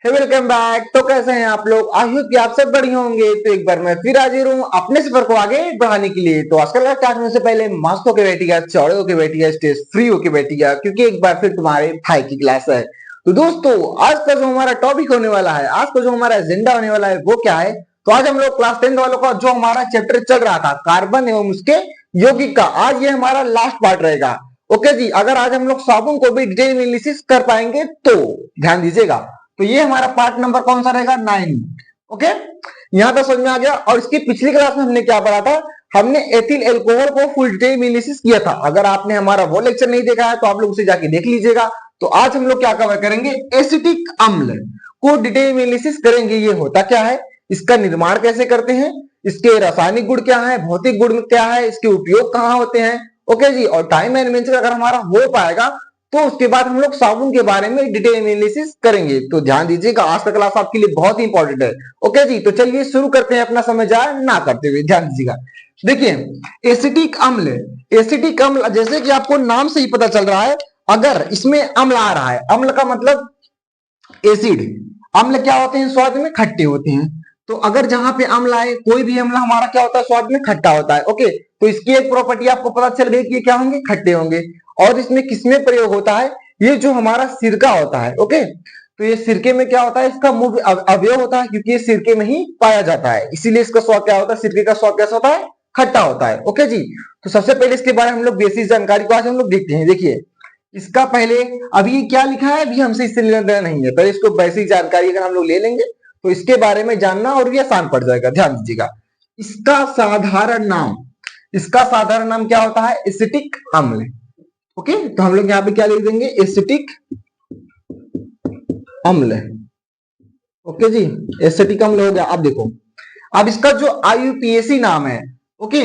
Welcome back. तो कैसे हैं आप लोग? आई होप कि आप सब बढ़िया होंगे। तो एक बार मैं फिर हाजिर हूँ अपने सफर को आगे बढ़ाने के लिए। तो आजकल का स्टार्ट होने से पहले मस्त होके बैठिएगा, चौड़े होके बैठिएगा, स्टेज फ्री होके बैठिएगा, क्योंकि एक बार फिर तुम्हारे भाई की क्लास है। तो दोस्तों, आज का जो हमारा टॉपिक होने वाला है, आज का जो हमारा एजेंडा होने वाला है, वो क्या है? तो आज हम लोग क्लास 10 वालों का जो हमारा चैप्टर चल रहा था कार्बन एवं उसके यौगिक का, आज ये हमारा लास्ट पार्ट रहेगा। ओके जी, अगर आज हम लोग साबुन को भी डिटेल एनालिसिस कर पाएंगे तो ध्यान दीजिएगा। तो ये हमारा पार्ट नंबर कौन सा रहेगा? 9। ओके, यहां तक समझ में आ गया। और इसकी पिछली क्लास में हमने क्या पढ़ा था? हमने एथिल एल्कोहल को फुल डिटेल एनालिसिस किया था। अगर आपने हमारा वो लेक्चर नहीं देखा है तो आप लोग उसे जाके देख लीजिएगा। तो आज हम लोग क्या कवर करेंगे? एसिटिक अम्ल को डिटेल एनालिसिस करेंगे। ये होता क्या है, इसका निर्माण कैसे करते हैं, इसके रासायनिक गुण क्या है, भौतिक गुण क्या है, इसके उपयोग कहाँ होते हैं। ओके जी, और टाइम मैनेजमेंट अगर हमारा हो पाएगा तो उसके बाद हम लोग साबुन के बारे में डिटेल एनालिसिस करेंगे। तो ध्यान दीजिएगा, आज का क्लास आपके लिए बहुत ही इंपॉर्टेंट है। ओके जी, तो चलिए शुरू करते हैं अपना समय जाया ना करते हुए। ध्यान दीजिएगा, देखिए एसिटिक अम्ल, एसिटिक अम्ल जैसे कि आपको नाम से ही पता चल रहा है, अगर इसमें अम्ल आ रहा है, अम्ल का मतलब एसिड। अम्ल क्या होते हैं? स्वाद में खट्टे होते हैं। तो अगर जहां पे अम्ल आए, कोई भी अम्ल हमारा क्या होता है? स्वाद में खट्टा होता है। ओके, तो इसकी एक प्रॉपर्टी आपको पता चल गई कि ये क्या होंगे? खट्टे होंगे। और इसमें किसमें प्रयोग होता है? ये जो हमारा सिरका होता है। ओके, तो ये सिरके में क्या होता है? इसका मुख्य अवयव होता है, क्योंकि ये सिरके में ही पाया जाता है, इसीलिए इसका स्वाद क्या होता है? सिरके का स्वाद कैसा होता है? खट्टा होता है। ओके जी, तो सबसे पहले इसके बारे में हम लोग बेसिक जानकारी को आज हम लोग देखते हैं। देखिए इसका पहले अभी क्या लिखा है, अभी हमसे इससे लेना देना नहीं है, पहले इसको बेसिक जानकारी अगर हम लोग ले लेंगे तो इसके बारे में जानना और भी आसान पड़ जाएगा। ध्यान दीजिएगा, इसका साधारण नाम, इसका साधारण नाम क्या होता है? एसिटिक अम्ल। ओके, तो हम लोग यहाँ पे क्या लिख देंगे? एसिटिक अम्ल। ओके जी, एसिटिक अम्ल हो गया। अब देखो, अब इसका जो आईयूपीएसी नाम है, ओके,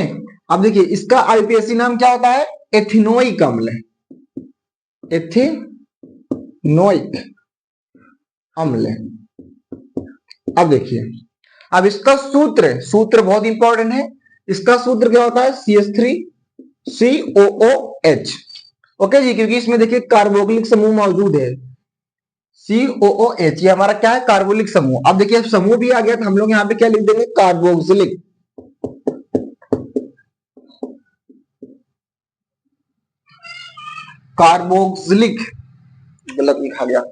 अब देखिए इसका आईयूपीएसी नाम क्या होता है? एथिनोइक अम्ल, एथिनोइक अम्ल। अब देखिए, अब इसका सूत्र, सूत्र बहुत इंपॉर्टेंट है। इसका सूत्र क्या होता है? CH3COOH। ओके जी, क्योंकि इसमें देखिए कार्बोक्सिलिक समूह मौजूद है। COOH ये हमारा क्या है? कार्बोक्सिलिक समूह। अब देखिए समूह भी आ गया तो हम लोग यहाँ पे क्या लिख देंगे? कार्बोक्सिलिक। कार्बोक्सिलिक गलत लिखा गया,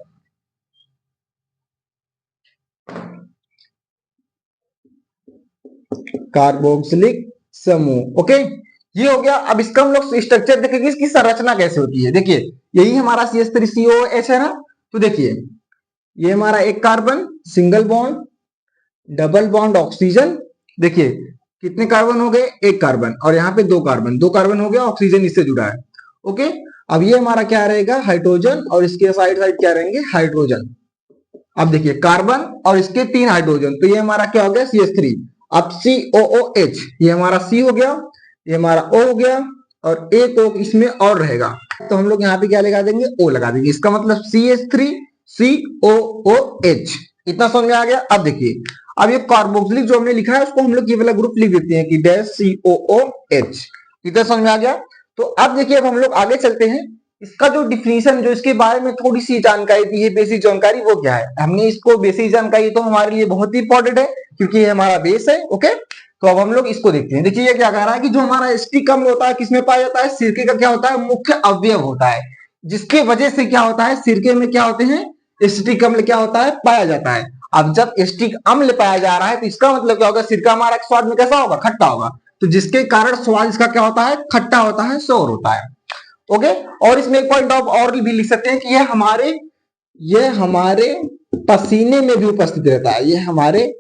कार्बोक्सिलिक समूह। ओके, ये हो गया। अब इसका हम लोग स्ट्रक्चर देखेंगे, इसकी संरचना कैसे होती है। देखिए यही हमारा CH3COOH है ना। तो देखिए ये हमारा एक carbon, single bond, double bond oxygen. देखिए कितने कार्बन हो गए? एक कार्बन, और यहाँ पे दो कार्बन, दो कार्बन हो गया, ऑक्सीजन इससे जुड़ा है। ओके, अब ये हमारा क्या रहेगा? हाइड्रोजन, और इसके साइड साइड क्या रहेंगे? हाइड्रोजन। अब देखिए कार्बन और इसके 3 हाइड्रोजन, तो ये हमारा क्या हो गया? CH3। अब COOH ये हमारा C हो गया, ये हमारा O हो गया, और एक O इसमें और रहेगा, तो हम लोग यहाँ पे क्या लगा देंगे? O लगा देंगे। इसका मतलब CH3COOH। इतना समझ में आ गया। अब देखिए, अब ये कार्बोक्सिलिक जो हमने लिखा है उसको हम लोग ये वाला ग्रुप लिख देते हैं कि डैश COOH। इतना समझ में आ गया। तो अब देखिए, अब हम लोग आगे चलते हैं। इसका जो डिफिनीशन, जो इसके बारे में थोड़ी सी जानकारी दी है, बेसिक जानकारी, वो क्या है? हमने इसको बेसिक जानकारी तो हमारे लिए बहुत ही इंपॉर्टेंट है, क्योंकि ये हमारा बेस है। ओके, तो अब हम लोग इसको देखते हैं। देखिए ये क्या कह रहा है कि जो हमारा एसिटिक अम्ल होता है किसमें पाया जाता है? सिरके का क्या होता है? मुख्य अवयव होता है, जिसके वजह से क्या होता है? सिरके में क्या होते हैं? एसिटिक अम्ल क्या होता है? पाया जाता है। अब जब एसिटिक अम्ल पाया जा रहा है तो इसका मतलब क्या होगा? सिरका हमारा स्वाद में कैसा होगा? खट्टा होगा। तो जिसके कारण स्वाद इसका क्या होता है? खट्टा होता है, सोर होता है। ओके, और इसमें एक पॉइंट ऑफ और भी लिख सकते हैं कि ये हमारे पसीने में भी उपस्थित रहता है। ये हमारे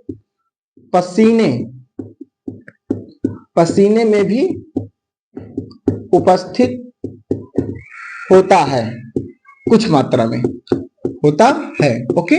पसीने में भी उपस्थित होता है, कुछ मात्रा में होता है। ओके,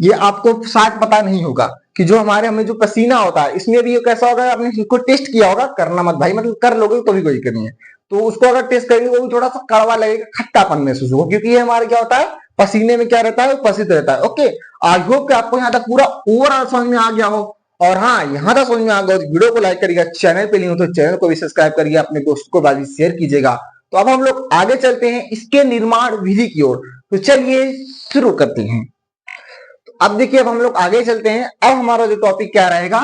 ये आपको शायद पता नहीं होगा कि जो हमें जो पसीना होता है इसमें भी कैसा होगा? आपने इसको टेस्ट किया होगा, करना मत भाई, मतलब कर लोगे तो भी कोई करनी है, तो उसको अगर टेस्ट करेंगे वो भी थोड़ा सा कड़वा लगेगा, खट्टापन महसूस होगा, क्योंकि ये हमारे क्या होता है? पसीने में क्या रहता है? उपस्थित रहता है। ओके, आई होप कि आपको यहाँ तक पूरा ओवरऑल समझ में आ गया हो। और हाँ, यहाँ तक समझ में आ गया तो वीडियो को लाइक करिएगा, चैनल पे नहीं हो तो चैनल को भी सब्सक्राइब करिए, अपने दोस्तों को बाजी शेयर कीजिएगा। तो अब हम लोग आगे चलते हैं इसके निर्माण विधि की ओर। तो चलिए शुरू करते हैं। अब देखिए, अब हम लोग आगे चलते हैं। अब हमारा जो टॉपिक क्या रहेगा,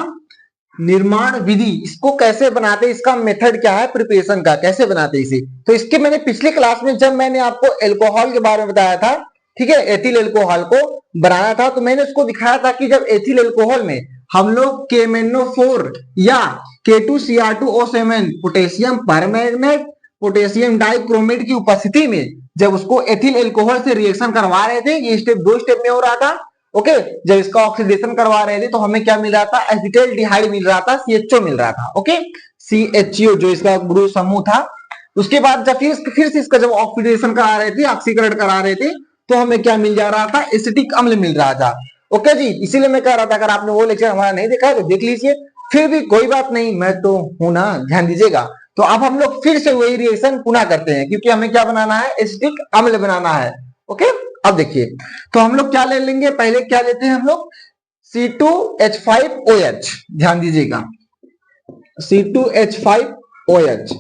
निर्माण विधि, इसको कैसे बनाते हैं, इसका मेथड क्या है प्रिपरेशन का, कैसे बनाते हैं इसे। तो इसके मैंने पिछले क्लास में जब मैंने आपको अल्कोहल के बारे में बताया था, ठीक है, एथिल अल्कोहल को बनाना था, तो मैंने उसको दिखाया था कि जब एथिल अल्कोहल में हम लोग KMnO4 या K2Cr2O7 potassium permanganate potassium dichromate की उपस्थिति में जब उसको एथिल अल्कोहल से रिएक्शन करवा रहे थे, ये स्टेप 2 स्टेप में हो रहा था। ओके, जब इसका ऑक्सीडेशन करवा रहे थे तो हमें क्या मिल रहा था, एसिटाल्डिहाइड मिल रहा था, CHO मिल रहा था। ओके, CHO जो इसका ग्रुप समूह था। उसके बाद जब फिर से इसका जब ऑक्सीडेशन करा रहे थे, ऑक्सीकरण करा रहे थे, तो हमें क्या मिल जा रहा था, एसिटिक अम्ल मिल रहा था। ओके जी, इसीलिए मैं कह रहा था अगर आपने वो लेक्चर हमारा नहीं देखा है तो देख लीजिए, फिर भी कोई बात नहीं, मैं तो हूं ना, ध्यान दीजिएगा। तो अब हम लोग फिर से वही रिएक्शन पुनः करते हैं, क्योंकि हमें क्या बनाना है, एसिटिक अम्ल बनाना है। ओके, अब देखिए, तो हम लोग क्या ले लेंगे, पहले क्या लेते हैं हम लोग, C2H5OH, ध्यान दीजिएगा, C2H5OH,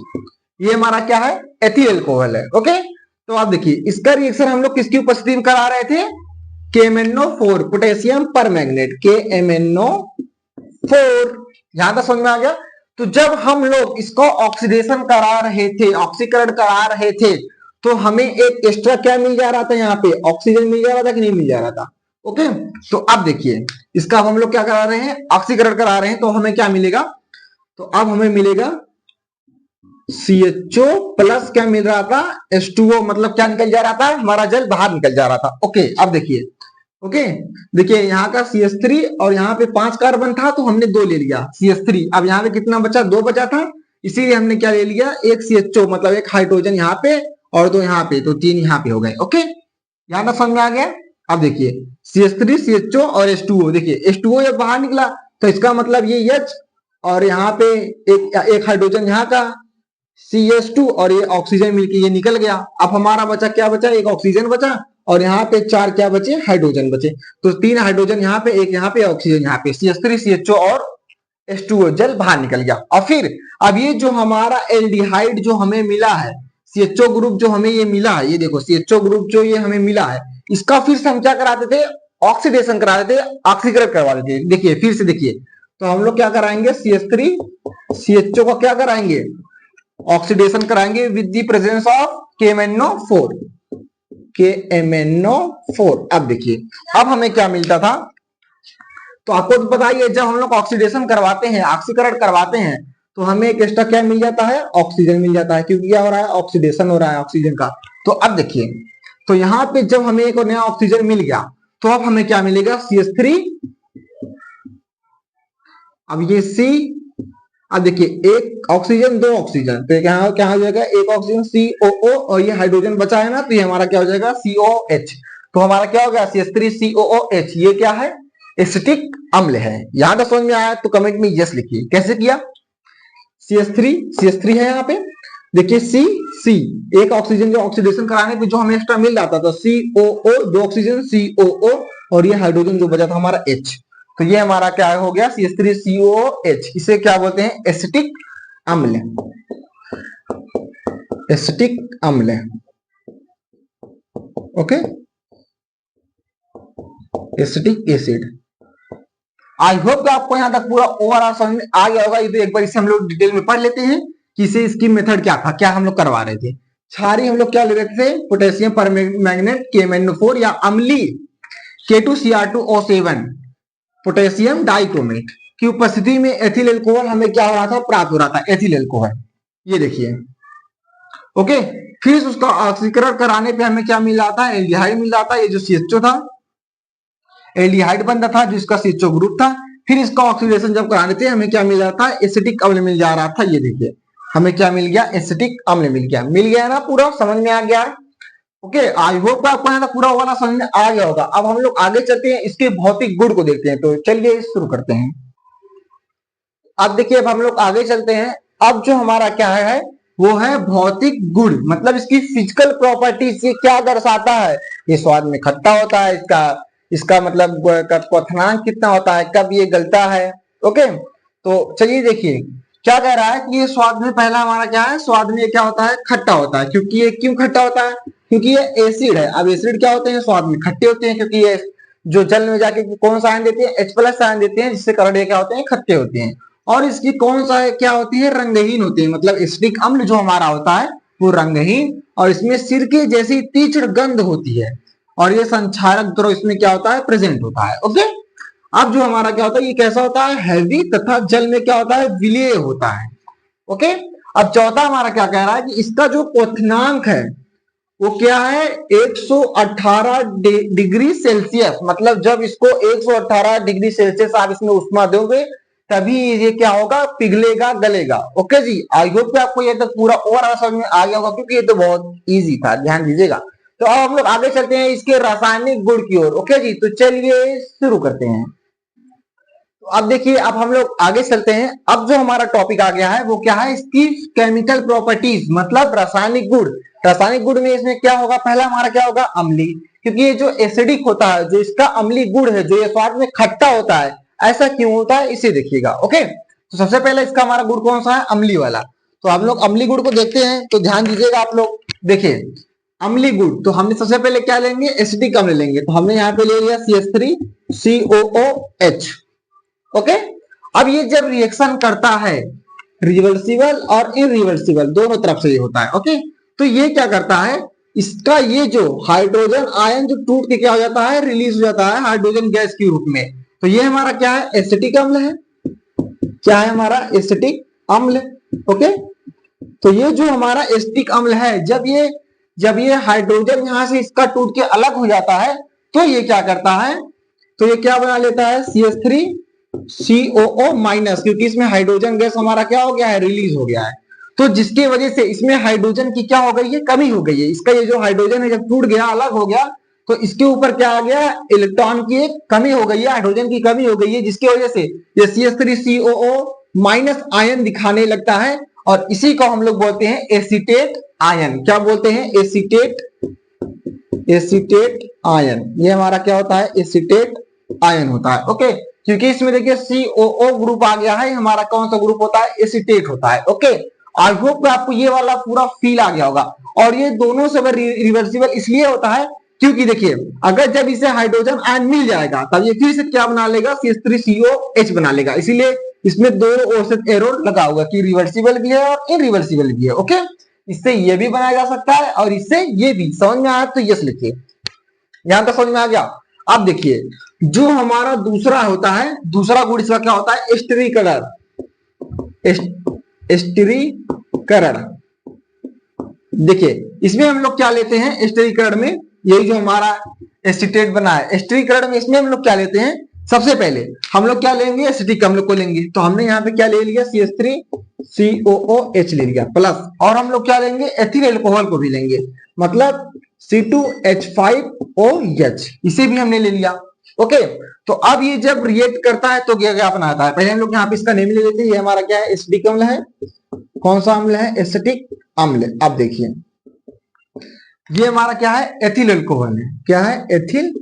ये हमारा क्या है, एथिल अल्कोहल है। ओके, तो आप देखिए इसका रिएक्शन हम लोग किसकी उपस्थिति में करा रहे थे, KMnO4 पोटेशियम परमैंगनेट, KMnO4, यहां तक समझ में आ गया। तो जब हम लोग इसको ऑक्सीडेशन करा रहे थे, ऑक्सीकरण करा रहे थे, तो हमें एक एक्स्ट्रा क्या मिल जा रहा था, यहाँ पे ऑक्सीजन मिल जा रहा था कि नहीं मिल जा रहा था। ओके, तो अब देखिए इसका हम लोग क्या करा रहे हैं, ऑक्सीकरण करा रहे हैं, तो हमें क्या मिलेगा, तो अब हमें मिलेगा CHO प्लस क्या मिल रहा था, H2O, मतलब क्या निकल जा रहा था, हमारा जल बाहर निकल जा रहा था। ओके, अब देखिए, ओके देखिए यहाँ का CH3 और यहाँ पे 5 कार्बन था, तो हमने 2 ले लिया CH3। अब यहाँ पे कितना बचा, 2 बचा था, इसीलिए हमने क्या ले लिया, एक CHO, मतलब एक हाइड्रोजन यहाँ पे और 2 यहाँ पे, तो 3 यहाँ पे हो गए। ओके, यहाँ तक समझ में आ गया। अब देखिए CH3 CHO और H2O, देखिए H2O जब बाहर निकला तो इसका मतलब ये H और यहाँ पे एक हाइड्रोजन यहाँ का CH2 और ये ऑक्सीजन मिलके ये निकल गया। अब हमारा बचा क्या बचा, एक ऑक्सीजन बचा और यहाँ पे 4 क्या बचे, हाइड्रोजन बचे। तो 3 हाइड्रोजन यहाँ पे, एक यहाँ पे, ऑक्सीजन यहाँ पे, CH3 CHO और H2O जल बाहर निकल गया। और फिर अब ये जो हमारा एल्डिहाइड जो हमें मिला है, CHO ग्रुप जो हमें ये मिला है, ये देखो CHO ग्रुप जो ये हमें मिला है, इसका फिर से हम क्या कराते थे, ऑक्सीडेशन कराते थे, ऑक्सीकरण करवा देते थे। देखिए फिर से देखिए, तो हम लोग क्या कराएंगे, CH3 CHO को क्या कराएंगे, ऑक्सीडेशन कराएंगे with the presence of KMnO4। अब देखिए, अब हमें क्या मिलता था, तो आपको तो पता ही है, जब हम लोग ऑक्सीडेशन करवाते हैं, ऑक्सीकरण करवाते हैं, तो हमें एक एक्स्ट्रा क्या मिल जाता है, ऑक्सीजन मिल जाता है, क्योंकि क्या हो रहा है, ऑक्सीडेशन हो रहा है ऑक्सीजन का। तो अब देखिए, तो यहाँ पे जब हमें एक नया ऑक्सीजन मिल गया, तो अब हमें क्या मिलेगा, CH3, अब ये C, अब देखिए एक ऑक्सीजन 2 ऑक्सीजन, तो यहाँ क्या हो जाएगा, एक ऑक्सीजन COO और ये हाइड्रोजन बचा है ना, तो ये हमारा क्या हो जाएगा, COH। तो हमारा क्या हो गया, CH3 COOH, ये क्या है, एसिटिक अम्ल है। यहां तक समझ में आया तो कमेंट में यस लिखिए, कैसे किया, CH3 है यहाँ पे, देखिए C एक ऑक्सीजन जो ऑक्सीडेशन कराने पे जो हमें एक्स्ट्रा मिल रहा था, तो COO 2 ऑक्सीजन COO और ये हाइड्रोजन जो बचा था हमारा H, तो ये हमारा क्या हो गया, CH3 COOH। इसे क्या बोलते हैं, एसिटिक अम्ल, एसिटिक अम्ल। Okay, acetic acid. आई होप कि आपको यहां तक पूरा ओवरऑल समझ में आ गया होगा। ये तो एक बार इसे हम लोग डिटेल में पढ़ लेते हैं कि इसे इसकी मेथड क्या था, क्या हम लोग करवा रहे थे। क्षारी हम लोग क्या ले रहे थे, पोटेशियम परमैंगनेट KMnO4 या अम्लीय K2Cr2O7 पोटेशियम डाइक्रोमेट की उपस्थिति में एथिल अल्कोहल हमें क्या हो रहा था, प्राप्त हो रहा था, एथिल अल्कोहल। ये देखिए, ओके, फिर उसका ऑक्सीकरण कराने पे हमें क्या मिल रहा था, एल्डिहाइड मिल रहा था, ये जो CHO था, एल्डिहाइड बन रहा था जिसका CHO ग्रुप था। फिर इसका ऑक्सीडेशन जब कराने थे हमें क्या मिल रहा था, एसिटिक अम्ल मिल जा रहा था। ये देखिए हमें क्या मिल गया, एसिटिक अम्ल मिल गया ना, पूरा समझ में आ गया। ओके, आई होप आपको यहाँ तक पूरा वाला समझ में आ गया होगा। अब हम लोग आगे चलते हैं, इसके भौतिक गुण को देखते हैं, तो चलिए शुरू करते हैं। अब देखिए, अब हम लोग आगे चलते हैं। अब जो हमारा क्या है वो है भौतिक गुण, मतलब इसकी फिजिकल प्रॉपर्टीज ये क्या दर्शाता है। ये स्वाद में खट्टा होता है, इसका मतलब क्वथनांक कितना होता है, कब ये गलता है। ओके, तो चलिए देखिए क्या कह रहा है कि ये स्वाद में, पहला हमारा क्या है, स्वाद में क्या होता है, खट्टा होता है। क्योंकि ये क्यों खट्टा होता है, क्योंकि ये एसिड है। अब एसिड क्या होते हैं, स्वाद में खट्टे होते हैं, क्योंकि ये जो जल में जाके कौन सा आयन देते हैं, H+ आयन देते हैं, जिससे कारण क्या होते हैं, खट्टे होते हैं। और इसकी कौन सा है, क्या होती है, रंगहीन होती है, मतलब एसिटिक अम्ल जो हमारा होता है वो रंगहीन, और इसमें सिरके जैसी तीक्ष्ण गंध होती है, और ये संक्षारक द्रव इसमें क्या होता है, प्रेजेंट होता है। ओके, अब जो हमारा क्या होता है, ये कैसा होता है, हेल्दी, तथा जल में क्या होता है, विलेय होता है। ओके, अब चौथा हमारा क्या कह रहा है कि इसका जो क्वथनांक है वो क्या है, 118 डिग्री सेल्सियस, मतलब जब इसको 118 डिग्री सेल्सियस आप इसमें उष्मा दोगे तभी ये क्या होगा, पिघलेगा, गलेगा। ओके जी, आई होप कि आपको ये तक पूरा ओवरऑल समझ में आ गया होगा, क्योंकि ये तो बहुत इजी था, ध्यान दीजिएगा। तो अब हम लोग आगे चलते हैं इसके रासायनिक गुण की ओर। ओके जी, तो चलिए शुरू करते हैं। तो अब देखिए, अब हम लोग आगे चलते हैं। अब जो हमारा टॉपिक आ गया है वो क्या है, इसकी केमिकल प्रॉपर्टीज, मतलब रासायनिक गुण। रासायनिक गुण में इसमें क्या होगा, पहला हमारा क्या होगा, अम्ली, क्योंकि ये जो एसिडिक होता है, जो इसका अम्ली गुण है, जो ये स्वाद में खट्टा होता है, ऐसा क्यों होता है, इसे देखिएगा। ओके, तो सबसे पहले इसका हमारा गुण कौन सा है, अम्ली वाला। तो हम लोग अम्ली गुण को देखते हैं, तो ध्यान दीजिएगा आप लोग। देखिए, अम्ली गुण, तो हमने सबसे पहले क्या लेंगे, एसिडिक अम्ल लेंगे, तो हमने यहाँ पे ले लिया CH3COOH। ओके, अब ये जब रिएक्शन करता है, रिवर्सिबल और इरिवर्सिबल दोनों तरफ से ये होता है। ओके, तो ये क्या करता है, इसका ये जो हाइड्रोजन आयन जो टूट के क्या हो जाता है, रिलीज हो जाता है हाइड्रोजन गैस के रूप में। तो ये हमारा क्या है, एसिटिक अम्ल है। क्या है हमारा, एसिटिक अम्ल। ओके, तो ये जो हमारा एसिटिक अम्ल है, जब ये हाइड्रोजन यहां से इसका टूट के अलग हो जाता है, तो ये क्या करता है, तो ये क्या बना लेता है, CH3COO माइनस, क्योंकि इसमें हाइड्रोजन गैस हमारा क्या हो गया है, रिलीज हो गया है। तो जिसकी वजह से इसमें हाइड्रोजन की क्या हो गई है, कमी हो गई है। इसका ये जो हाइड्रोजन है जब टूट गया, अलग हो गया, तो इसके ऊपर क्या आ गया, इलेक्ट्रॉन की एक कमी हो गई है, हाइड्रोजन की कमी हो गई है, जिसकी वजह से ये CH3COO माइनस आयन दिखाने लगता है, और इसी को हम लोग बोलते हैं एसीटेट आयन। क्या बोलते हैं, एसीटेट आयन। ये हमारा क्या होता है, एसीटेट आयन होता है। ओके, क्योंकि इसमें देखिए COO ग्रुप आ गया है, हमारा कौन सा ग्रुप होता है, एसीटेट होता है। ओके, आई होप आपको ये वाला पूरा फील आ गया होगा। और ये दोनों से रिवर्सिबल इसलिए होता है क्योंकि देखिए, अगर जब इसे हाइड्रोजन आयन मिल जाएगा, तब ये फिर से क्या बना लेगा, CH3COH बना लेगा। इसीलिए इसमें दो ओर से एरो लगा हुआ कि रिवर्सिबल भी है और इरिवर्सिबल भी है। ओके, इससे ये भी बनाया जा सकता है और इससे ये भी। समझ में आया तो यस लिखिए, यहां तक समझ में आ गया। अब देखिए, जो हमारा दूसरा होता है, दूसरा गुण इसका क्या होता है, स्टिरीकरण। स्टिरीकरण, देखिए इसमें हम लोग क्या लेते हैं, स्टिरीकरण में यही जो हमारा एसिटेट बना है, स्टिरीकरण में इसमें हम लोग क्या लेते हैं, सबसे पहले हम लोग क्या लेंगे, एसिटिक अम्ल को लेंगे। तो हमने यहाँ पे क्या ले लिया, CH3COOH ले लिया प्लस, और हम लोग क्या लेंगे, एथिल एल्कोहल को भी लेंगे, मतलब C2H5OH, इसे भी हमने ले लिया। ओके, तो अब ये जब रिएक्ट करता है तो क्या क्या बनाता है, पहले हम लोग यहाँ पे इसका नेम ले लेते हैं। ये हमारा क्या है, एसिटिक अम्ल है। कौन सा अम्ल है, एसिटिक अम्ल। अब देखिए, ये हमारा क्या है, एथिल एल्कोहल है। क्या है, एथिल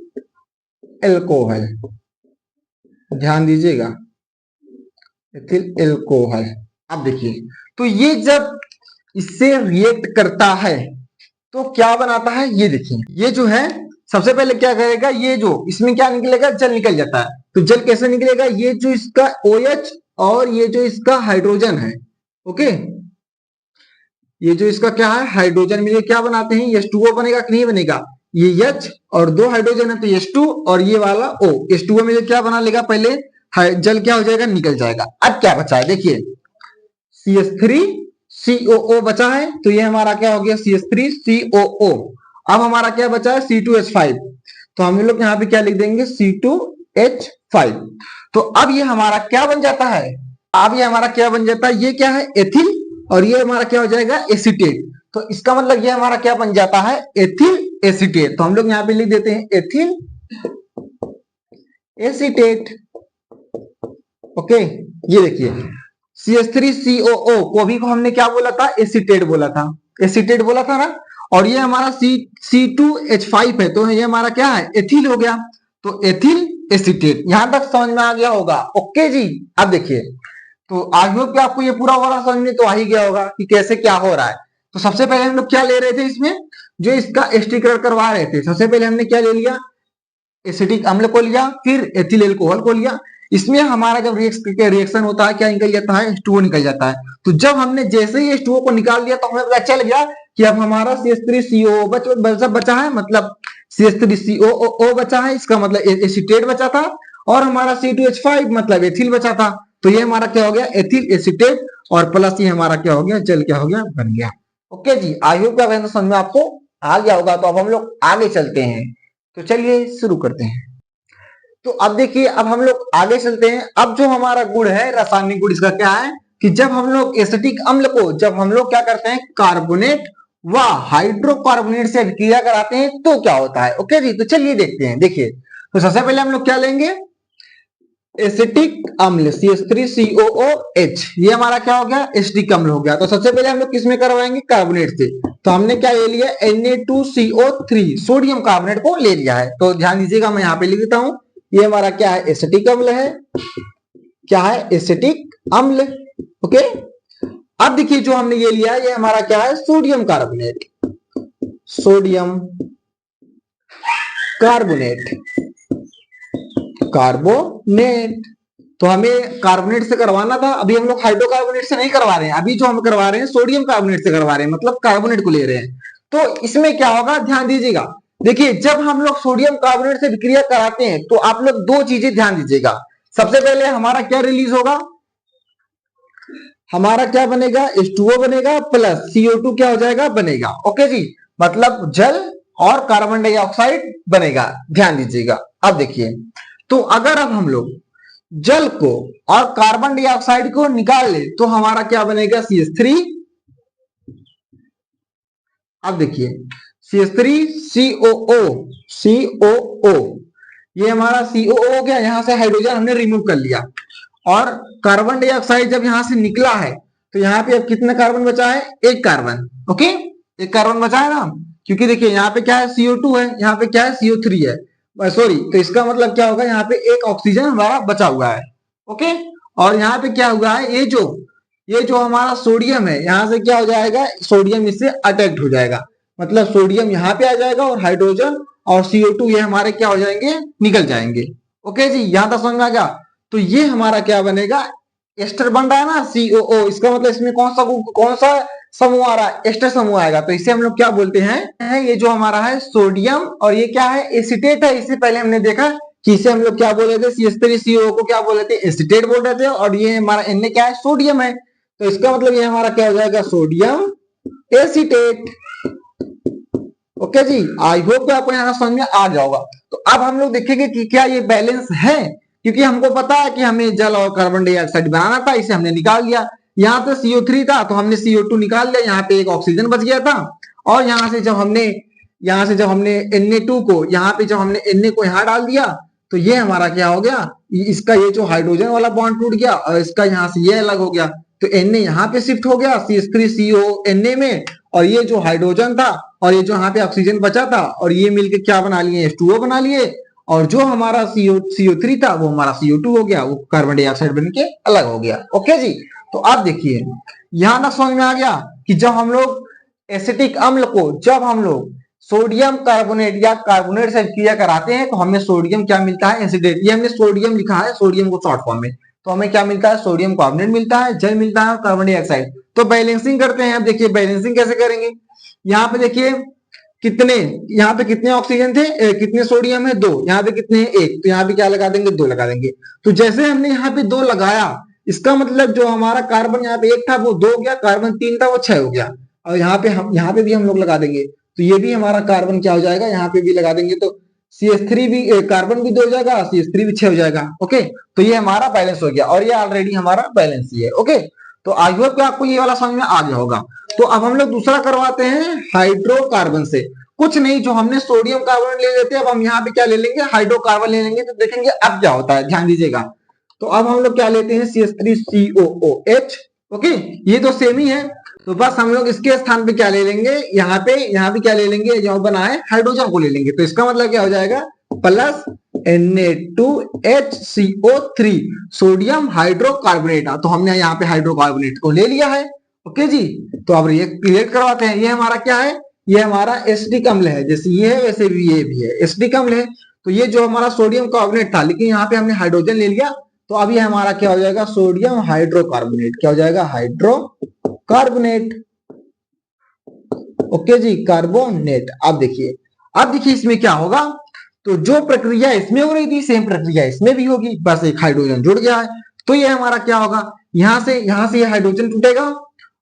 एल्कोहल, ध्यान दीजिएगा, एथिल एल्कोहल। अब देखिए, तो ये जब इससे रिएक्ट करता है तो क्या बनाता है, ये देखिए, ये जो है सबसे पहले क्या करेगा, ये जो इसमें क्या निकलेगा, जल निकल जाता है। तो जल कैसे निकलेगा, ये जो इसका OH और ये जो इसका हाइड्रोजन है, ओके, ये जो इसका क्या है, हाइड्रोजन मिले क्या बनाते हैं, H2O बनेगा कि नहीं बनेगा, ये H और दो हाइड्रोजन है तो H2, और ये वाला O, H2O मिले क्या बना लेगा, पहले जल क्या हो जाएगा, निकल जाएगा। अब क्या बचा है, देखिए CH3COO बचा है, तो ये हमारा क्या हो गया, CH3COO। अब हमारा क्या बचा है, C2H5, तो हम लोग यहाँ पे क्या लिख देंगे, C2H5। तो अब ये हमारा क्या बन जाता है, अब ये हमारा क्या बन जाता है, ये क्या है, एथिल, और ये हमारा क्या हो जाएगा, एसीटेट। तो इसका मतलब ये हमारा क्या बन जाता है, एथिल एसीटेट। तो हम लोग यहाँ पे लिख देते हैं एथिल एसीटेट। ओके, ये देखिए CH3COO को भी हमने क्या बोला था, एसीटेट बोला था, एसीटेट बोला था ना। और ये हमारा C2H5 है, तो ये हमारा क्या है, एथिल हो गया। तो एथिल एसीटेट, यहां तक समझ में आ गया होगा। ओके जी, अब देखिए, तो आई होप कि आपको ये पूरा वाला समझ में तो आ ही गया होगा कि कैसे क्या हो रहा है। तो सबसे पहले हम लोग क्या ले रहे थे, इसमें जो इसका स्टिरीकरण करवा रहे थे, सबसे पहले हमने क्या ले लिया, एसिटिक अम्ल को लिया, फिर एथिल एल्कोहल को लिया। इसमें हमारा जब रिएक्शन होता है क्या निकल जाता है, H2O निकल जाता है। तो जब हमने जैसे ही H2O को निकाल दिया तो हमें पता चल गया कि अब हमारा CH3CO बचा है, मतलब CH3COO बचा है, इसका मतलब एसिटेट बचा था, और हमारा C2H5 मतलब एथिल बचा था। तो ये हमारा क्या हो गया, एथिल एसिटेट, और प्लस ये हमारा क्या हो गया, जल क्या हो गया, बन गया। ओके जी, आई होप क्या समझ में आपको आ गया होगा। तो अब हम लोग आगे चलते हैं, तो चलिए शुरू करते हैं। तो अब देखिए, अब हम लोग आगे चलते हैं। अब जो हमारा गुण है, रासायनिक गुण इसका क्या है कि जब हम लोग एसिटिक अम्ल को जब हम लोग क्या करते हैं, कार्बोनेट व हाइड्रोकार्बोनेट से अभिक्रिया कराते हैं तो क्या होता है। ओके जी, तो चलिए देखते हैं। देखिए, तो सबसे पहले हम लोग क्या लेंगे, एसिटिक अम्ल CH3COOH, ये हमारा क्या हो गया, एसिटिक अम्ल हो गया। तो सबसे पहले हम लोग किसमें करवाएंगे, कार्बोनेट से। तो हमने क्या ले लिया, Na2CO3 सोडियम कार्बोनेट को ले लिया है। तो ध्यान दीजिएगा, मैं यहाँ पे लिख देता हूं, ये हमारा क्या है, एसिटिक अम्ल है। क्या है, एसिटिक अम्ल। ओके, अब देखिए जो हमने ये लिया है, ये हमारा क्या है, sodium carbonate, sodium carbonate, carbonate. तो हमें कार्बोनेट से करवाना था, अभी हम लोग हाइड्रोकार्बोनेट से नहीं करवा रहे हैं, अभी जो हम करवा रहे हैं सोडियम कार्बोनेट से करवा रहे हैं, मतलब कार्बोनेट को ले रहे हैं। तो इसमें क्या होगा, ध्यान दीजिएगा। देखिए, जब हम लोग सोडियम कार्बोनेट से विक्रिया कराते हैं तो आप लोग दो चीजें ध्यान दीजिएगा। सबसे पहले हमारा क्या रिलीज होगा, हमारा क्या बनेगा, H2O बनेगा, प्लस CO2 क्या हो जाएगा, बनेगा। ओके जी, मतलब जल और कार्बन डाइऑक्साइड बनेगा, ध्यान दीजिएगा। अब देखिए, तो अगर अब हम लोग जल को और कार्बन डाइऑक्साइड को निकाल ले तो हमारा क्या बनेगा, CH3। अब देखिए, CH3COO, COO, ये हमारा COO हो गया, यहां से हाइड्रोजन हमने रिमूव कर लिया, और कार्बन डाइऑक्साइड जब यहां से निकला है तो यहाँ पे अब कितना कार्बन बचा है, एक कार्बन। ओके, एक कार्बन बचा है ना, क्योंकि देखिए यहाँ पे क्या है, CO2 है, यहाँ पे क्या है, CO3 है, सॉरी। तो इसका मतलब क्या होगा, यहाँ पे एक ऑक्सीजन हमारा बचा हुआ है। ओके, और यहाँ पे क्या हुआ है, ये जो हमारा सोडियम है, यहाँ से क्या हो जाएगा, सोडियम इससे अटैक्ट हो जाएगा, मतलब सोडियम यहाँ पे आ जाएगा, और हाइड्रोजन और CO2 ये हमारे क्या हो जाएंगे, निकल जाएंगे। ओके जी, यहां तक समझ में आ गया। तो ये हमारा क्या बनेगा, एस्टर बन रहा है ना, COO, इसका मतलब इसमें कौन सा समूह आ रहा है, एस्टर समूह आएगा। तो इसे हम लोग क्या बोलते हैं, ये जो हमारा है सोडियम, और ये क्या है, एसिटेट है। इससे पहले हमने देखा कि इसे हम लोग क्या बोल रहे थे, CH3CO को क्या बोल रहे थे, एसिटेट बोल रहे थे, और ये हमारा Na क्या है, सोडियम है। तो इसका मतलब ये हमारा क्या हो जाएगा, सोडियम एसिटेट। ओके जी, आई होप आपको यहाँ समझ में आ गया होगा। तो अब हम लोग देखेंगे कि क्या ये बैलेंस है, क्योंकि हमको पता है कि हमें जल और कार्बन डाइऑक्साइड बनाना था, इसे हमने निकाल लिया। यहाँ पे CO3 था तो हमने CO2 निकाल लिया, यहाँ पे एक ऑक्सीजन बच गया था, और यहाँ से जब हमने Na2 को यहाँ पे जब हमने Na को यहाँ डाल दिया तो ये हमारा क्या हो गया, इसका ये जो हाइड्रोजन वाला बॉन्ड टूट गया, और इसका यहाँ से ये अलग हो गया। तो Na यहाँ पे शिफ्ट हो गया CH3CO Na में, और ये जो हाइड्रोजन था और ये जो यहाँ पे ऑक्सीजन बचा था, और ये मिलके क्या बना लिए, H2O बना लिए, और जो हमारा CO3 था वो हमारा CO2 हो गया, वो कार्बन डाइऑक्साइड बन के अलग हो गया। ओके जी, तो आप देखिए यहां तक समझ में आ गया कि जब हम लोग एसिटिक अम्ल को जब हम लोग सोडियम कार्बोनेट या कार्बोनेट से क्रिया कराते हैं तो हमें सोडियम क्या मिलता है, एसिडेट। ये हमने सोडियम लिखा है, सोडियम को शॉर्ट फॉर्म में, तो हमें क्या मिलता है, सोडियम कार्बोनेट मिलता है, जल मिलता है, कार्बन डाइऑक्साइड। तो बैलेंसिंग करते हैं। अब देखिए बैलेंसिंग कैसे करेंगे, यहाँ पे देखिए कितने, यहाँ पे कितने ऑक्सीजन थे, कितने सोडियम है, 2, यहाँ पे कितने हैं, 1, तो यहाँ पे क्या लगा देंगे, 2 लगा देंगे। तो जैसे हमने यहाँ पे 2 लगाया, इसका मतलब जो हमारा कार्बन यहाँ पे 1 था वो 2 हो गया, कार्बन 3 था वो 6 हो गया, और यहाँ पे भी हम लोग लगा देंगे, तो ये भी हमारा कार्बन क्या हो जाएगा, यहाँ पे भी लगा देंगे, तो CH3 भी, कार्बन भी 2 हो जाएगा, CH3 भी 6 हो जाएगा। ओके, तो ये हमारा बैलेंस हो गया, और ये ऑलरेडी हमारा बैलेंस ही है। ओके, तो आई होप कि आपको ये वाला समझ में आ गया होगा। तो अब हम लोग दूसरा करवाते हैं हाइड्रोकार्बन से। कुछ नहीं, जो हमने सोडियम कार्बन ले लेते हैं, अब हम यहाँ पे क्या ले लेंगे, हाइड्रोकार्बन ले लेंगे। तो देखेंगे अब क्या होता है, ध्यान दीजिएगा। तो अब हम लोग क्या लेते हैं, CH3COOH। ओके, ये तो सेम ही है, तो बस हम लोग इसके स्थान पे क्या ले लेंगे, यहाँ पे क्या ले लेंगे, जो बना है हाइड्रोजन को ले लेंगे। तो इसका मतलब क्या हो जाएगा, प्लस Na2HCO3 सोडियम हाइड्रोकार्बोनेट। तो हमने यहाँ पे हाइड्रोकार्बोनेट को ले लिया है। ओके जी, तो अब ये क्लियर करवाते हैं। ये हमारा क्या है, ये हमारा एसिटिक अम्ल है, जैसे ये है वैसे भी ये भी है, एसिटिक अम्ल है। तो ये जो हमारा सोडियम कार्बोनेट था, लेकिन यहाँ पे हमने हाइड्रोजन ले लिया, तो अब ये हमारा क्या हो जाएगा, सोडियम हाइड्रोकार्बोनेट। क्या हो जाएगा, हाइड्रोकार्बोनेट। ओके जी, कार्बोनेट। अब देखिए इसमें क्या होगा, तो जो प्रक्रिया इसमें हो रही थी सेम प्रक्रिया इसमें भी होगी, बस एक हाइड्रोजन जुड़ गया है। तो ये हमारा क्या होगा, यहां से ये हाइड्रोजन टूटेगा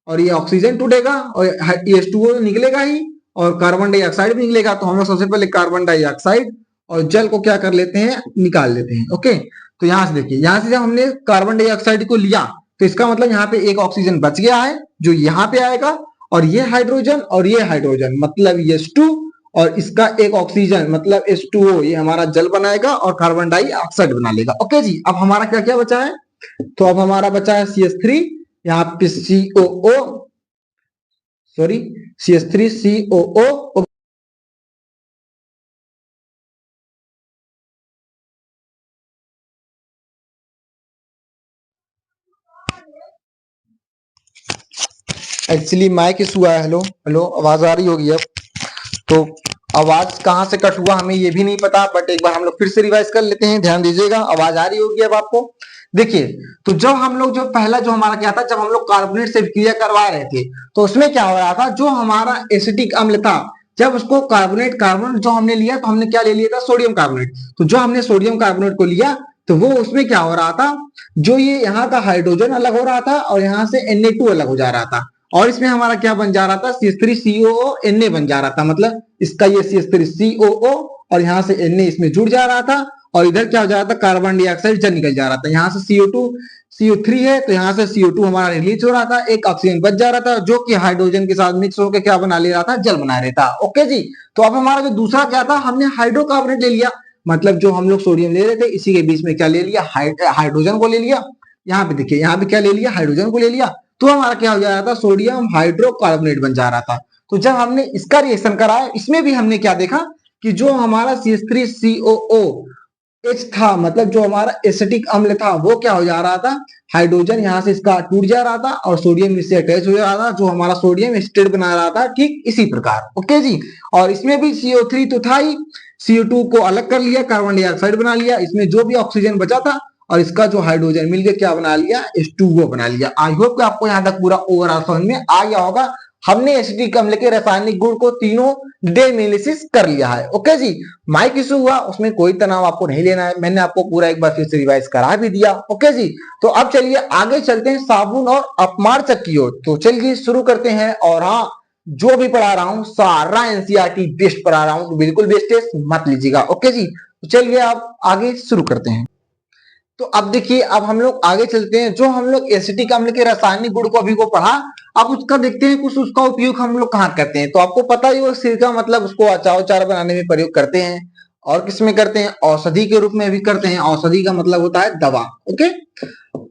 और ये ऑक्सीजन टूटेगा और H2O निकलेगा ही और कार्बन डाइऑक्साइड भी निकलेगा। तो हम लोग सबसे पहले कार्बन डाइऑक्साइड और जल को क्या कर लेते हैं, निकाल लेते हैं। ओके, तो यहां से देखिए, यहां से जब हमने कार्बन डाइऑक्साइड को लिया तो इसका मतलब यहाँ पे एक ऑक्सीजन बच गया है जो यहाँ पे आएगा, और ये हाइड्रोजन मतलब H2 और इसका एक ऑक्सीजन मतलब H2O, ये हमारा जल बनाएगा और कार्बन डाइऑक्साइड बना लेगा। ओके जी, अब हमारा क्या क्या बचा है, तो अब हमारा बचा है CH3, यहाँ पे COO, sorry CH3COO। Actually mike issue है। हेलो हेलो, आवाज आ रही होगी अब। तो आवाज कहाँ से कट हुआ हमें ये भी नहीं पता, बट एक बार हम लोग फिर से रिवाइज कर लेते हैं, ध्यान दीजिएगा। आवाज आ रही होगी अब आपको। देखिए, तो जब हम लोग जो पहला जो हमारा क्या था, जब हम लोग कार्बोनेट से क्रिया करवा रहे थे तो उसमें क्या हो रहा था, जो हमारा एसिटिक अम्ल था, जब उसको कार्बोनेट जो हमने लिया तो हमने क्या ले लिया था, सोडियम कार्बोनेट। तो जो हमने सोडियम कार्बोनेट को लिया तो वो उसमें क्या हो रहा था, जो ये यहाँ का हाइड्रोजन अलग हो रहा था और यहाँ से Na2 अलग हो जा रहा था, और इसमें हमारा क्या बन जा रहा था, CH3COO Na बन जा रहा था। मतलब इसका ये CH3COO और यहाँ से Na इसमें जुड़ जा रहा था, और इधर क्या हो जा रहा था, कार्बन डाइऑक्साइड जल निकल जा रहा था। यहाँ से CO3 है तो यहाँ से CO2 हमारा रिलीज हो रहा था, एक ऑक्सीजन बच जा रहा था जो कि हाइड्रोजन के साथ मिक्स होकर क्या बना ले रहा था, जल बना रहा था। ओके जी, तो अब हमारा जो दूसरा क्या था, हमने हाइड्रोकार्बोनेट ले लिया, मतलब जो हम लोग सोडियम ले रहे थे इसी के बीच में क्या ले लिया, हाइड्रोजन को ले लिया। यहाँ पे देखिए, यहाँ पे क्या ले लिया, हाइड्रोजन को ले लिया, तो हमारा क्या हो जा रहा था, सोडियम हाइड्रोकार्बोनेट बन जा रहा था। तो जब हमने इसका रिएक्शन कराया, इसमें भी हमने क्या देखा कि जो हमारा CH3COOH था, मतलब जो हमारा एसिटिक अम्ल था, वो क्या हो जा रहा था, हाइड्रोजन यहाँ से इसका टूट जा रहा था और सोडियम इससे अटैच हो जा रहा था, जो हमारा सोडियम एसिटेट बना रहा था, ठीक इसी प्रकार। ओके जी, और इसमें भी CO3 तो था ही, CO2 को अलग कर लिया, कार्बन डाइऑक्साइड बना लिया, इसमें जो भी ऑक्सीजन बचा था और इसका जो हाइड्रोजन मिलकर क्या बना लिया, H2O बना लिया। आई होप कि आपको यहाँ तक पूरा ओवरऑल समझ में आ गया होगा। हमने एसिटिक अम्ल के रासायनिक गुण को तीनों डेमिलिसिस कर लिया है। ओके जी, माइक इशू हुआ उसमें कोई तनाव आपको नहीं लेना है, मैंने आपको पूरा एक बार फिर से रिवाइज करा भी दिया। ओके जी, तो अब चलिए आगे चलते हैं साबुन और अपमार्जक की ओर। तो चलिए शुरू करते हैं। और हाँ, जो भी पढ़ा रहा हूँ सारा एनसीईआरटी बेस्ट पढ़ा रहा हूँ, तो बिल्कुल वेस्टेज मत लीजिएगा। ओके जी, तो चलिए आप आगे शुरू करते हैं। तो अब देखिए, अब हम लोग आगे चलते हैं। जो हम लोग एसिटिक अम्ल के रासायनिक गुण को अभी को पढ़ा, अब उसका देखते हैं कुछ उसका उपयोग हम लोग कहाँ करते हैं। तो आपको पता ही, वो सिरका मतलब उसको अचार बनाने में प्रयोग करते हैं, और किसमें करते हैं, औषधि के रूप में भी करते हैं। औषधि का मतलब होता है दवा। ओके,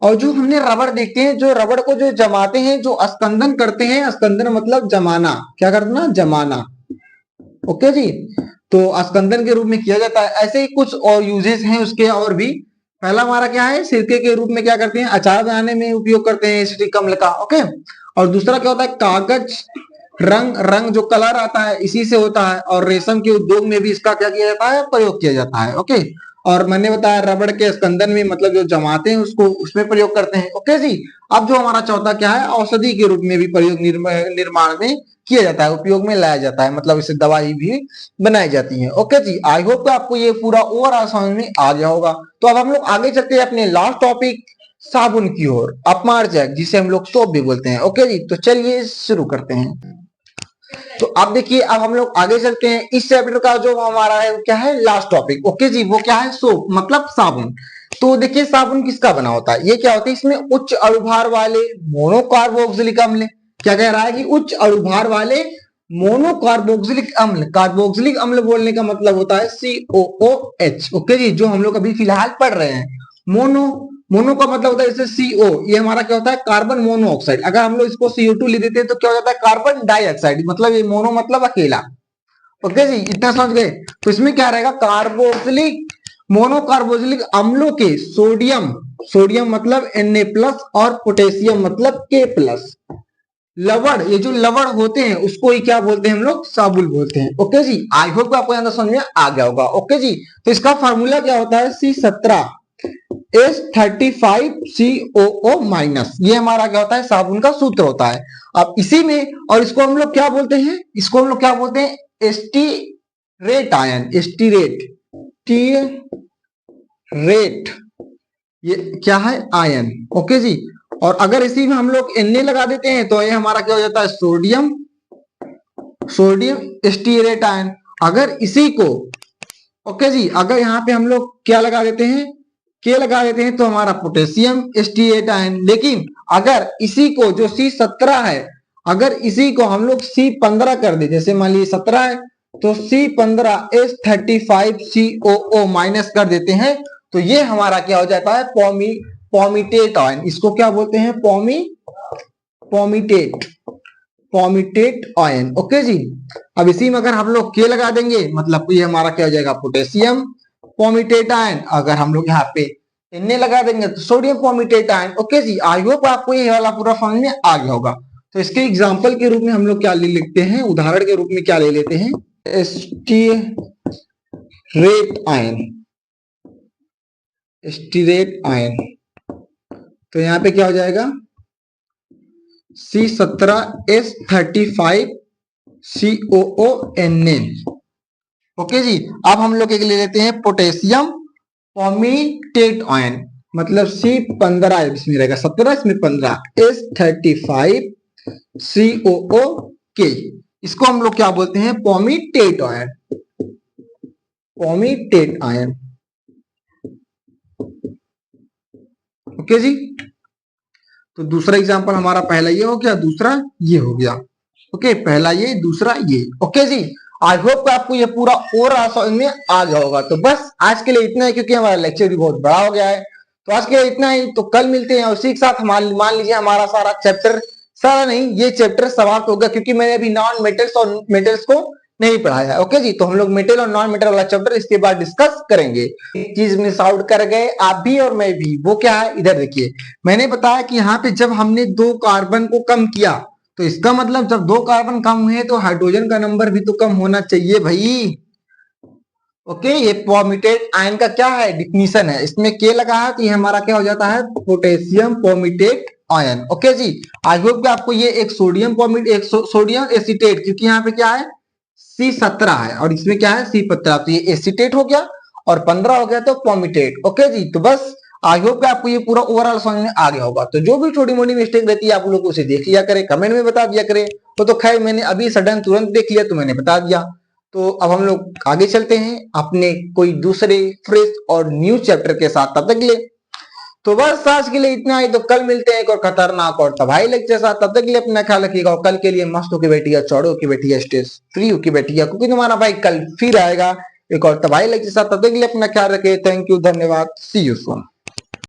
और जो हमने रबड़ देखते हैं, जो रबड़ को जो जमाते हैं, जो स्कंदन करते हैं, स्कंदन मतलब जमाना, क्या करना, जमाना। ओके जी, तो स्कंदन के रूप में किया जाता है। ऐसे ही कुछ और यूजेस हैं उसके और भी। पहला हमारा क्या है, सिरके के रूप में क्या करते हैं, अचार बनाने में उपयोग करते हैं एसिटिक अम्ल का। ओके, और दूसरा क्या होता है, कागज रंग जो कलर आता है इसी से होता है, और रेशम के उद्योग में भी इसका क्या किया जाता है, प्रयोग किया जाता है। ओके, और मैंने बताया रबड़ के स्कंदन में मतलब जो जमाते हैं उसको, उसमें प्रयोग करते हैं। ओके जी, अब जो हमारा चौथा क्या है, औषधि के रूप में भी प्रयोग निर्माण में किया जाता है, उपयोग में लाया जाता है, मतलब इससे दवाई भी बनाई जाती है। ओके जी, आई होप आपको ये पूरा ओवरऑल समझ में आ गया होगा। तो अब हम लोग आगे चलते हैं अपने लास्ट टॉपिक साबुन की ओर, अपमार्जक, जिसे हम लोग सोप भी बोलते हैं। ओके जी, तो चलिए शुरू करते हैं। तो अब देखिए, अब हम लोग आगे चलते हैं। इस चैप्टर का जो हमारा है क्या है, लास्ट टॉपिक। ओके जी, वो क्या है, सोप मतलब साबुन। तो देखिए, साबुन किसका बना होता है, ये क्या होता है, इसमें उच्च अणुभार वाले मोनोकार्बोक्सिलिक अम्ल, क्या कह रहा है कि उच्च अणुभार वाले मोनोकार्बोक्सिलिक अम्ल, कार्बोक्सिलिक अम्ल बोलने का मतलब होता है COOH। ओके जी, जो हम लोग अभी फिलहाल पढ़ रहे हैं। मोनो का मतलब होता है जैसे CO, ये हमारा क्या होता है, कार्बन मोनोऑक्साइड। अगर हम लोग इसको CO2 ले देते हैं तो क्या हो जाता है, कार्बन डाइऑक्साइड। मतलब ये मोनो मतलब अकेला। ओके जी, इतना समझ गए। तो इसमें क्या रहेगा, कार्बोक्सिलिक मोनोकार्बोक्सिलिक अम्लों के सोडियम मतलब Na+ और पोटेशियम मतलब K+, लवण, ये जो लवण होते हैं उसको ही क्या बोलते हैं हम लोग, साबुल बोलते हैं। ओके जी, आई होप आपको यहाँ समझ में आ गया होगा। ओके जी, तो इसका फॉर्मूला क्या होता है, C17H35COO माइनस, ये हमारा क्या होता है, साबुन का सूत्र होता है। अब इसी में, और इसको हम लोग क्या बोलते हैं, इसको हम लोग क्या बोलते हैं, एस्टीरेट आयन, एस्टीरेट, टी रेट, ये क्या है, आयन। ओके जी, और अगर इसी में हम लोग Na लगा देते हैं तो ये हमारा क्या हो जाता है, सोडियम, सोडियम एस्टीरेट आयन। अगर इसी को, ओके जी, अगर यहाँ पे हम लोग क्या लगा देते हैं, के लगा देते हैं तो हमारा पोटेशियम एस्टीरेट आयन। लेकिन अगर इसी को जो C17 है, अगर इसी को हम लोग C15 कर दे, जैसे मान लीजिए 17 है तो C15H35COO माइनस कर देते हैं, तो ये हमारा क्या हो जाता है, पॉमीटेट आयन। इसको क्या बोलते हैं, पॉमीटेट, पॉमीटेट आयन। ओके जी, अब इसी में अगर हम लोग के लगा देंगे, मतलब ये हमारा क्या हो जाएगा, पोटेशियम पॉमीटेट आयन। अगर हम लोग यहाँ पे Na लगा देंगे तो सोडियम पॉमीटेट आयन। ओके जी, आई होप आपको ये वाला पूरा समझ में आ गया होगा। तो इसके एग्जाम्पल के रूप में हम लोग क्या ले लिखते हैं, उदाहरण के रूप में क्या ले लेते हैं, एस्टीरेट आयन, एस्टीरेट आयन। तो यहाँ पे क्या हो जाएगा, C17H35COO Na। ओके जी, अब हम लोग एक ले लेते हैं पोटेशियम पॉमीटेट आयन, मतलब C15, इसमें रहेगा 17, इसमें 15, H35COO इसको हम लोग क्या बोलते हैं, पॉमीटेट आयन, पॉमीटेट आयन। ओके जी, तो दूसरा एग्जांपल हमारा पहला ये हो गया, दूसरा ये हो गया। ओके, पहला ये, दूसरा ये। ओके जी, आई होप आपको ये पूरा ओवरऑल समझ में आ गया होगा। तो बस आज के लिए इतना है, क्योंकि हमारा लेक्चर भी बहुत बड़ा हो गया है। तो आज के लिए इतना ही, तो कल मिलते हैं। उसी के साथ मान लीजिए हमारा सारा चैप्टर, सारा नहीं, ये चैप्टर समाप्त होगा, क्योंकि मैंने अभी नॉन मेटल्स और मेटल्स को नहीं पढ़ाया। ओके जी, तो हम लोग मेटल और नॉन मेटल वाला चैप्टर इसके बाद डिस्कस करेंगे। एक चीज मिस आउट कर गए आप भी और मैं भी, वो क्या है, इधर देखिए, मैंने बताया कि यहाँ पे जब हमने 2 कार्बन को कम किया, तो इसका मतलब जब 2 कार्बन कम हुए तो हाइड्रोजन का नंबर भी तो कम होना चाहिए भाई। ओके, ये पॉमीटेट आयन का क्या है, डिफिनीशन है, इसमें के लगा है तो ये हमारा क्या हो जाता है, पोटेशियम पॉमीटेट आयन। ओके जी, आई होप कि आपको ये एक सोडियम एक सोडियम एसीटेट, क्योंकि यहाँ पे क्या है, C17 है और इसमें क्या है, C15, तो ये एसीटेट हो गया और 15 हो गया तो पॉमीटेट। ओके जी, तो बस आई होप कि आपको ये पूरा ओवरऑल समझ में आ गया होगा। तो जो भी छोटी मोटी मिस्टेक रहती है आप लोग उसे देख लिया करें, कमेंट में बता दिया करें। तो खैर मैंने अभी सडन तुरंत देख लिया तो मैंने बता दिया। तो अब हम लोग आगे चलते हैं अपने कोई दूसरे फ्रेश और न्यू चैप्टर के साथ, तब तक के लिए तो बस आज के लिए इतना ही। तो कल मिलते हैं एक और खतरनाक और तबाही लेक्चर साथ, तब तक के लिए अपना ख्याल रखिएगा। और कल के लिए मस्त होके बैठिएगा, चौड़े होके बैठिएगा, स्टेज फ्री होके बैठिएगा, क्योंकि तुम्हारा भाई कल फिर आएगा एक और तबाही लेक्चर साथ। तब तक के लिए अपना ख्याल रखिए। थैंक यू, धन्यवाद, सी यू सून।